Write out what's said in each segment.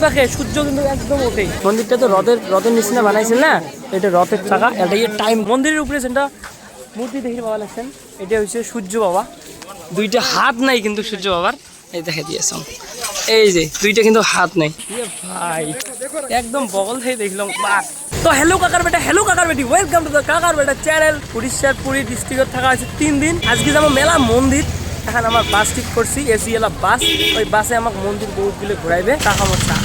পাখে সূর্য কিন্তু একদম ওঠে। মন্দিরটা তো রথের নিচে বানাইছেন না, এটা রথের চাকা, এটা টাইম। মন্দিরের উপরে যেটা মূর্তি দেখে বাবা লাগছেন, এটা হচ্ছে সূর্য বাবা। দুইটা হাত নাই কিন্তু সূর্য বাবার, এই দেখা দিয়েছ, এই যে দুইটা কিন্তু হাত নাই ভাই, একদম বগল থেকে দেখলাম। তো হ্যালো কাকার বেটা, হ্যালো কাকার বেটি, ওয়েলকাম টু দ্য কাকার বেটা চ্যানেল। উড়িষ্যার পুরী ডিস্ট্রিক্টত থাকা হয়েছে 3 দিন। আজকে যাবো মেলা মন্দির। এখন আমার বাস ঠিক করছি, এসি এলা বাস। ওই বাসে আমাকে মন্দির বহুতগুলো ঘুরাইবে, টাকা আমার চা।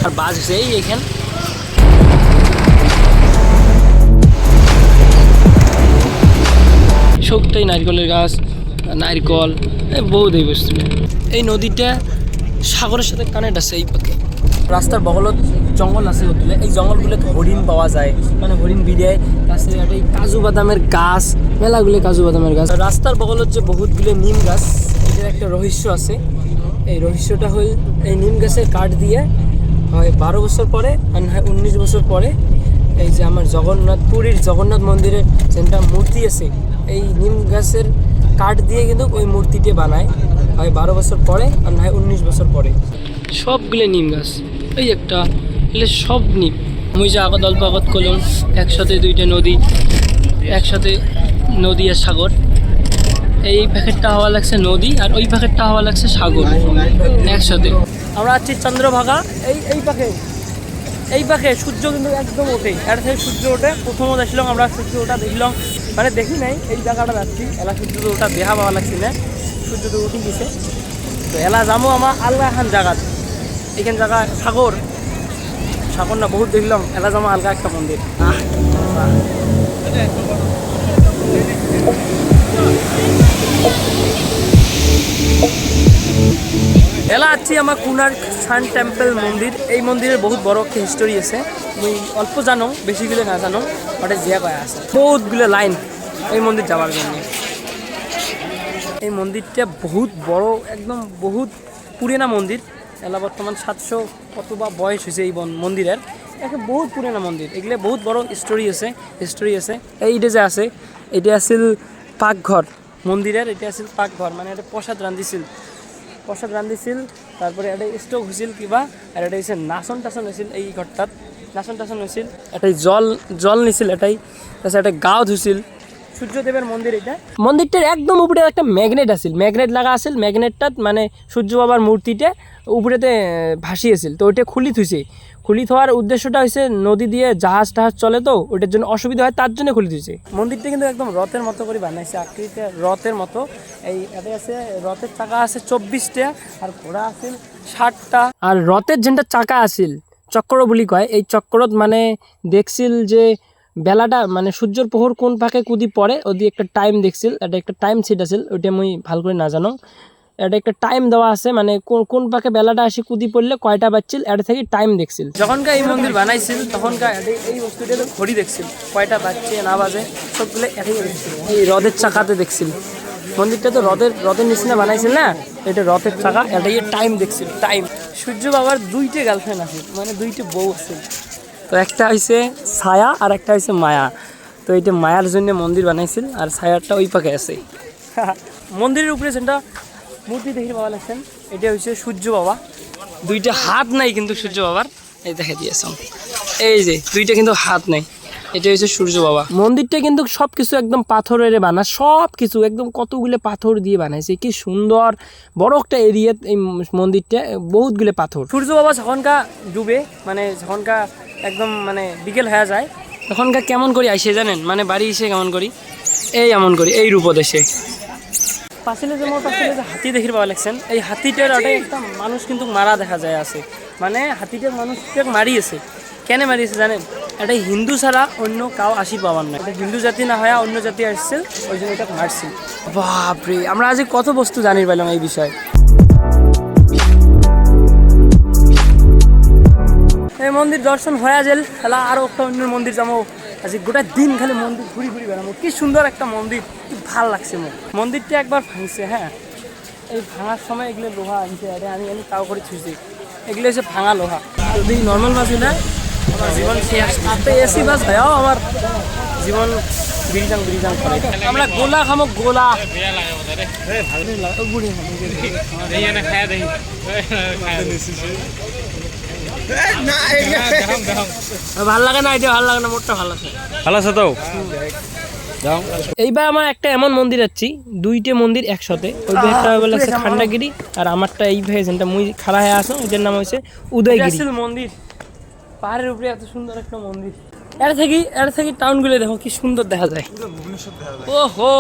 আর বাস হচ্ছে এই এখান। সবটাই নারকেলের গাছ, নারকল, বহুত এই বস্তু। এই নদীটা সাগরের সাথে কানেক্ট আছে। এই পাখে রাস্তার বগলত জঙ্গল আছে, ওগুলো এই জঙ্গলগুলোতে হরিণ পাওয়া যায়, মানে হরিণ বিড়ে আছে। এই কাজু বাদামের গাছ, মেলাগুলো কাজু বাদামের গাছ। রাস্তার বগলত যে বহুতগুলো নিম গাছ, এটার একটা রহস্য আছে। এই রহস্যটা হল এই নিম গাছের কাঠ দিয়ে হয় 12 বছর পরে আর হয় 19 বছর পরে এই যে আমার পুরীর জগন্নাথ মন্দিরের যেটা মূর্তি আছে, এই নিম গাছের কাঠ দিয়ে কিন্তু ওই মূর্তিটি বানায়, হয় 12 বছর পরে আর না হয় 19 বছর পরে। সবগুলো নিম গাছ, এই একটা এগুলো সব নিম। মুই যে আগত অল্প আগত করলাম, একসাথে দুইটা নদী, একসাথে নদী আর সাগর। এই প্যাকেটটা হওয়া লাগছে নদী আর ওই প্যাকেটটা হওয়া লাগছে সাগর একসাথে। আমরা আছি চন্দ্রভাগা। এই পাখে সূর্য কিন্তু একদম ওঠে, এটা থেকে সূর্য ওঠে। প্রথমত আসলাম আমরা সূর্য ওঠা দেখলাম, মানে দেখি নাই এই জায়গাটা যাচ্ছি, এলা সূর্য তো ওটা দেখা পাওয়া লাগছে না, সূর্য তো উঠে গেছে। তো এলা যাবো আমার আলগা এখন জায়গা, এখান জায়গা সাগর না বহুত দেখলাম, এলা যাবো আলগা একটা মন্দির। এলা আছি আমার কুনার সান টেম্পল মন্দির। এই মন্দিরের বহুত বড় একটা হিস্টোরি আছে, মুই অল্প জানো, বেশিগুলো না জানো, ওটা জিয়া কয়া আছে। বহুতগুলো লাইন এই মন্দির যাওয়ার জন্য। এই মন্দিরটা বহুত বড়, একদম বহুত পুরানা মন্দির। এলা বর্তমান 700 কত বা বয়স হয়েছে এই মন্দিরের, একটা বহুত পুরানা মন্দির। এগুলো বহুত বড় হিস্টোরি আছে। এইটা যে আছে, এটা আছিল পাকঘর মন্দিরের, এটা আছিল পাকঘর, মানে এটা প্রসাদ রান্ধিছিল। তারপরে এটা স্টোভ হয়েছিল কিবা, আর এটা হচ্ছে নাচন টাচন হয়েছিল। এই ঘরটাত নাচন টাচন হয়েছিল, এটাই জল নিছিল, এটাই তাছাড়া একটা গাও ধুছিল। সূর্যদেবের মন্দির এটা। মন্দিরটার একদম উপরে একটা ম্যাগনেট আছিল, ম্যাগনেট লাগা আছিল। ম্যাগনেটটাত মানে সূর্য বাবার মূর্তিটা উপরেতে ভাসিয়েছিল। তো ওইটা খুলি থোয়ার উদ্দেশ্যটা হয়েছে নদী দিয়ে জাহাজ টাহাজ চলে, তো ওইটার জন্য অসুবিধা হয়, তার জন্য খুলি থুইছে। মন্দিরটা কিন্তু একদম রথের মতো করে বানাইছে, আকৃতিতে রথের মতো। এই এটা আছে রথের চাকা আছে 24টা, আর ঘোড়া আছে 60টা। আর রথের যেটা চাকা আছিল চক্র বলি কয়, এই চক্রত মানে দেখছিল যে বেলাটা মানে সূর্যর প্রহর কোন পাকে কুদি পড়ে, ওদি একটা টাইম দেখছিল। এটা একটা টাইম সেট আছিল, ওইটা মুই ভাল করে না জানো। এটা একটা টাইম দেওয়া আছে, মানে কোন পাকে বেলাটা আসি কুদি পড়লে কয়টা বাজছিল, এটা থেকে টাইম দেখছিল। যখনকার এই মন্দির বানাইছিল তখনকার এই বস্তুটা ঘড়ি দেখছিল, কয়টা বাজছে না বাজে সবগুলো এটাই দেখছিল। এই রথের চাকাতে দেখছিল। মন্দিরটা তো রথের নিচে বানাইছিল না, এটা রথের চাকা, এটাই টাইম দেখছিল। টাইম সূর্য বাবার 2টা গার্লফ্রেন্ড আছে, মানে 2টা বউ আছে। তো একটা হয়েছে ছায়া আর একটা হয়েছে মায়া। তো এইটা মায়ার জন্য মন্দির বানাইছিল, আর ছায়ারটা ওই পাকে আছে। মন্দিরের উপরে যেটা মূর্তি দেখে বাবা লাগছেন, এটা হচ্ছে সূর্য বাবা। 2টা হাত নাই কিন্তু সূর্য বাবার, এই দেখা দিয়েছ, এই যে 2টা কিন্তু হাত নাই, এটা হচ্ছে সূর্য বাবা। মন্দিরটা কিন্তু সব কিছু একদম পাথরের বানা, সব কিছু একদম কতগুলো পাথর দিয়ে বানাইছে। কি সুন্দর বড় একটা এরিয়া এই মন্দিরটা, বহুতগুলো পাথর। সূর্য বাবা যখনকার ডুবে, মানে যখনকার একদম মানে বিকেল হয়ে যায়, তখনকার কেমন করি আইসে জানেন, মানে বাড়ি এসে কেমন করি, এই এমন করি এই রূপদেশে। পাশে যে হাতি দেখি পাওয়া লাগছেন, এই হাতিটার একটা মানুষ কিন্তু মারা দেখা যায় আছে, মানে হাতিটার মানুষকে মারিয়েছে। কেন মারিয়েছে জানেন? এটা হিন্দু ছাড়া অন্য কাউ আসি পাওয়ার না, এটা হিন্দু জাতি না হয় অন্য জাতি আসছে, ওই জন্য এটা মারছি। বাপরে, আমরা আজ কত বস্তু জানি পাইলাম এই বিষয়ে। এই মন্দির দর্শন হয়ে গেল, তাহলে আরও একটা অন্য মন্দির যাবো। আজ গোটা দিন খালি মন্দির ঘুরি বেড়াবো। কি সুন্দর একটা মন্দির, কি ভাল লাগছে মোক। মন্দিরটা একবার ভাঙছে, হ্যাঁ, এই ভাঙার সময় এগুলো লোহা আনছে, আমি তাও করে ছুঁছি, এগুলো হচ্ছে ভাঙা লোহা। যদি নর্মাল বাস না আমার জীবন শেষ, এসি বাস হয়েও আমার জীবন বিরিজাং করে। আমরা গোলা খামো, গোলা ভাল লাগে না, এটা ভাল লাগে না, মোটটা ভালো আছে। ভালো আছে তো? এইবার আমার একটা এমন মন্দির যাচ্ছি, দুইটা মন্দির একসাথে। ওই যে একটা বলে আছে খান্ডাগিরি, আর আমারটা এই ভাইজনটা মুই খাড়া হয়ে আসো, এটার নাম হচ্ছে উদয়গিরি মন্দির। পাহাড়ের উপরে এত সুন্দর একটা মন্দির। এর থেকে টাউনগুলো দেখো কি সুন্দর দেখা যায়। ওহো,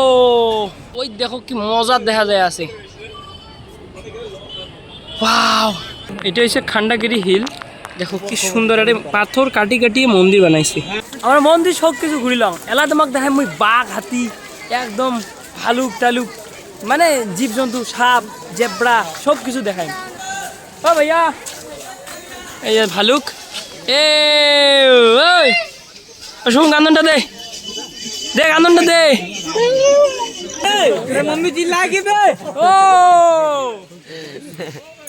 ওই দেখো কি মজার দেখা যায় আছে। ওয়াও, এটা হচ্ছে খান্ডাগিরি হিল। দেখো কি সুন্দর একটা পাথর কাটি কাটিয়ে মন্দির বানাইছে। আমরা মন্দির সব কিছু ঘুরিলাম। এলা তোমাকে দেখাই মুই বাঘ, হাতি, একদম ভালুক টালুক, মানে জীবজন্তু, সাপ, জেব্রা সব কিছু দেখাই। ও ভাইয়া, এই যে ভালুক, এ ওই শুন গান্দনটা দে, দে গান্দনটা দে। मम्मी चिल्ला के बे ও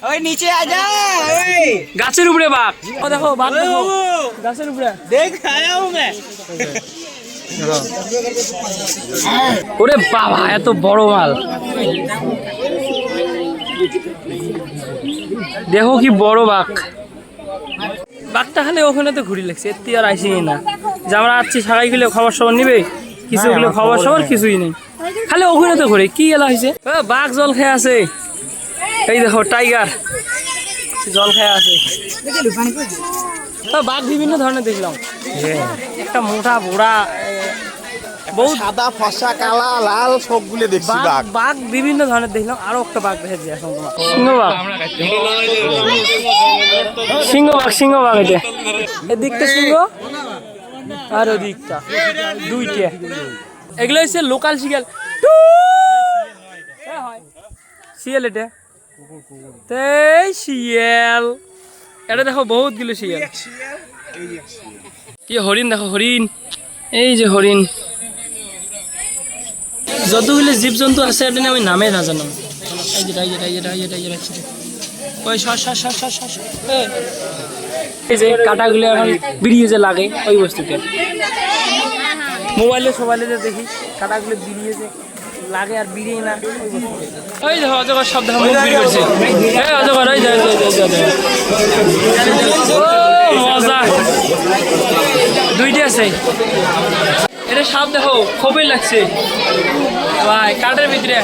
ओए नीचे आ जा ओए গাছের উপরে বাঘ। ও দেখো বাঘ, দেখো গাছের উপরে। देख आया हूं मैं ওরে বাবা, এত বড় মাল, দেখো কি বড় বাঘ। বাঘটা খালি ওখানে তো ঘুরি লাগছে, এর আর আইসি না যে আমরা আসছি সারাই গেলে খবর সবর নিবে, কিছু গুলো খবর সবর কিছুই নেই, খালি ওখানে তো ঘুরে। কি এলা হয়েছে? বাঘ জল খেয়ে আছে, এই দেখো টাইগার জল খেয়ে আছে। বাঘ বিভিন্ন ধরনের দেখলাম, একটা মোটা বুড়া, বহুত সাদা ফসা কালা লাল সবগুলো দেখছি বাঘ। বাঘ বিভিন্ন ধরনের দেখলাম। আরো একটা বাঘ দেখেছি এখন, সিংহবাগ, সিংহবাগ এটা। এদিকটা সিংহ আর ওদিকটা দুইটা। এগুলো হচ্ছে লোকাল শিয়াল, শিয়াল এটা, শিয়াল এটা দেখো বহুত গুলো শিয়াল। কি হরিণ দেখো, হরিণ, এই যে হরিণ। যতগুলো জীবজন্তু আছে এটা আমি নামে না জানাম। এই যে কাটাগুলো এখন বিড়িয়ে যে লাগে ওই বস্তুটা, মোবাইলে সবাইলে যে দেখি কাটাগুলো বিড়িয়ে যে লাগে আর বিড়িয়ে না ওই বস্তুটা। ওই দেখো অজগর সব দেখো মুখ বিড়ি করছে, অজগর ওই মজা। দুইটা আছে, এটা সাপ দেখো খুবই লাগছে ভাই কাঠের ভিতরে।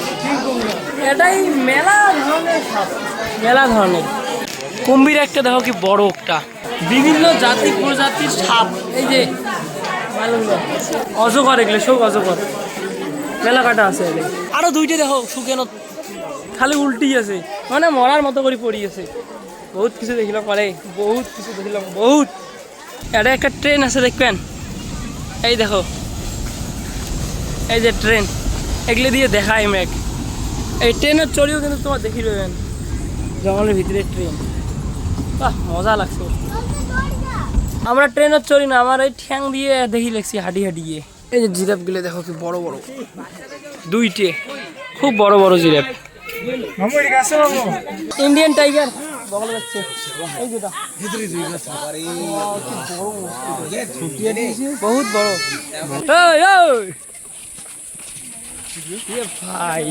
এটাই মেলা ধরনের সাপ, মেলা ধরনের। কুম্ভীর একটা দেখো কি বড় একটা, বিভিন্ন জাতি প্রজাতির সাপ। এই যে অজগর, এগুলো সব অজগর, মেলা কাটা আছে। আরো দুইটা দেখো শুকানো, খালি উল্টি আছে, মানে মরার মতো করে পড়ি আছে। বহুত কিছু দেখিলাম পরে, বহুত কিছু দেখিলাম, বহুত। এটা একটা ট্রেন আছে দেখবেন, এই দেখো, এই যে ট্রেন, এগুলো দিয়ে দেখাই মেঘ। এই ট্রেনের চড়িও কিন্তু তোমার দেখি রবেন, জঙ্গলের ভিতরে ট্রেন, বাহ মজা লাগছে। আমরা ট্রেনের চড়ি না, আমার এই ঠ্যাং দিয়ে দেখি লাগছি হাঁটি হাঁটিয়ে। এই যে জিরাফগুলো দেখো কি বড় বড়, দুইটে খুব বড় বড় জিরাফ। ইন্ডিয়ান টাইগার বগল যাচ্ছে, এই যেটা বহুত বড়। ভাই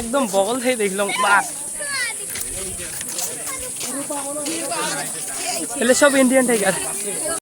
একদম বগল থেকে দেখলাম বাঘ। এলে সব ইন্ডিয়ান টাইগার।